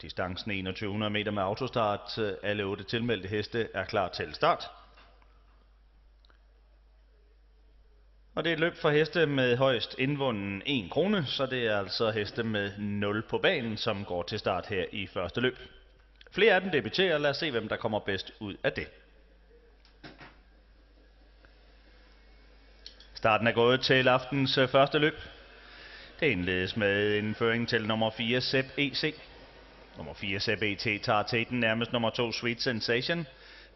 Distancen 2100 meter med autostart. Alle 8 tilmeldte heste er klar til start. Og det er et løb for heste med højst indvunden 1 krone, så det er altså heste med 0 på banen, som går til start her i første løb. Flere af dem debuterer. Lad os se, hvem der kommer bedst ud af det. Starten er gået til aftens første løb. Det indledes med en føring til nummer 4, Zep EC. Nummer 4, Zep ET tager teten nærmest nummer 2, Sweet Sensation.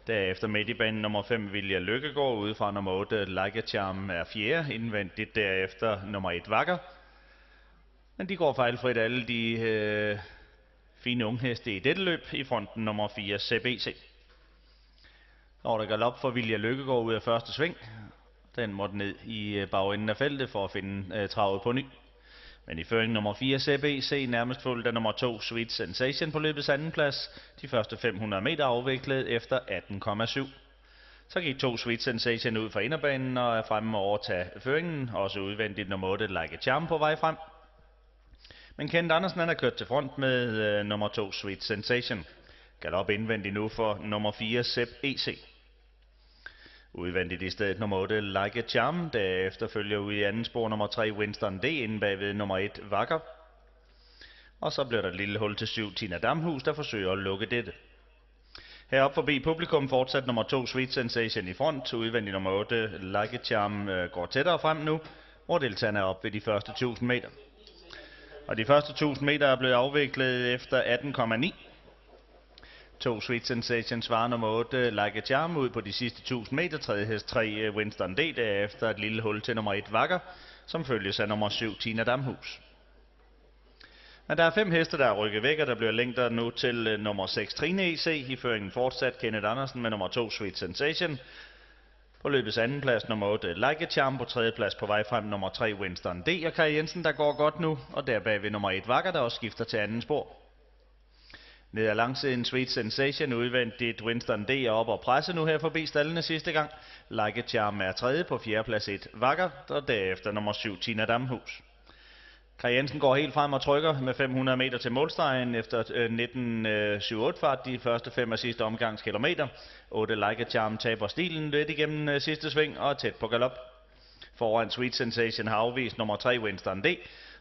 Derefter midt i banen nummer 5, Vilja Lykkegaard. Ude fra nummer 8, Like a Charm er 4. Indvendigt derefter nummer 1, Vakker. Men de går fejlfrit alle de fine ungheste i dette løb. I fronten nummer 4, Zep EC. Når der galop for Vilja Lykkegaard ud af første sving. Den måtte ned i bagenden af feltet for at finde travet på ny. Men i føring nummer 4, Zep EC, nærmest fulgt af nummer 2, Sweet Sensation på løbets anden plads. De første 500 meter afviklet efter 18,7. Så gik 2 Sweet Sensation ud fra inderbanen og er fremme og overtage føringen. Også udvendigt nummer 8, Like a Charm på vej frem. Men Kent Andersen han er kørt til front med nummer 2, Sweet Sensation. Galop indvendigt nu for nummer 4, Zep EC. Udvendigt i stedet nummer 8, Like a Charm. Derefter følger ud i anden spor nummer 3, Winston D. inde bagved nummer 1, Vakker. Og så bliver der et lille hul til 7, Tina Damhus, der forsøger at lukke dette. Heroppe forbi publikum fortsat nummer 2, Sweet Sensation i front. Udvendigt nummer 8, Like a Charm går tættere frem nu, hvor deltagerne er op ved de første 1000 meter. Og de første 1000 meter er blevet afviklet efter 18,9. 2 Sweet Sensation svarer nummer 8, Like a Charm ud på de sidste 1000 meter. Tredje hest 3, Winston D. Derefter et lille hul til nummer 1, Vakker, som følges af nummer 7, Tina Damhus. Men der er 5 heste, der er rykket væk, og der bliver længder nu til nummer 6, Trine EC. I føringen fortsat Kenneth Andersen med nummer 2, Sweet Sensation. På løbets anden plads nummer 8, Like a Charm. På tredje plads på vej frem nummer 3, Winston D. Og Kai Jensen, der går godt nu. Og der bagved nummer 1, Vakker, der også skifter til anden spor. Ned ad langsiden Sweet Sensation, udvendigt Winston D. er op og presse nu her forbi stallene sidste gang. Like a Charm er tredje, på fjerde plads 1, Vakker, og derefter nummer 7, Tina Damhus. Kai Jensen går helt frem og trykker med 500 meter til målstregen efter 19.78 fart de første 5 af sidste omgangs kilometer. 8 Like a Charm taber stilen lidt igennem sidste sving og tæt på galop. Foran Sweet Sensation har afvist nummer 3, Winston D.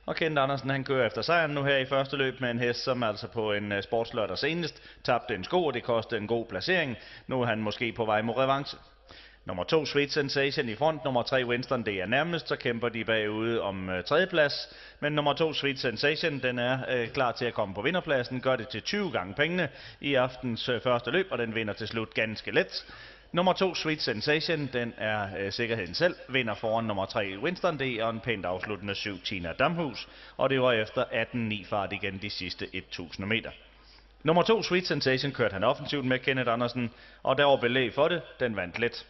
Og Kent Andersen han kører efter sejren nu her i første løb med en hest, som altså på en sportslørdag senest tabte en sko, og det kostede en god placering. Nu er han måske på vej mod revanche. Nummer 2, Sweet Sensation i front, nummer 3, Winston D. er nærmest, så kæmper de bagude om tredjeplads. Men nummer 2, Sweet Sensation, den er klar til at komme på vinderpladsen, gør det til 20 gange pengene i aftens første løb, og den vinder til slut ganske let. Nummer 2, Sweet Sensation, den er sikkerheden selv, vinder foran nummer 3, Winston D. og en pænt afsluttende 7, Tina Damhus. Og det var efter 18,9 fart igen de sidste 1000 meter. Nummer 2, Sweet Sensation, kørte han offensivt med Kenneth Andersen, og der var belæg for det, den vandt let.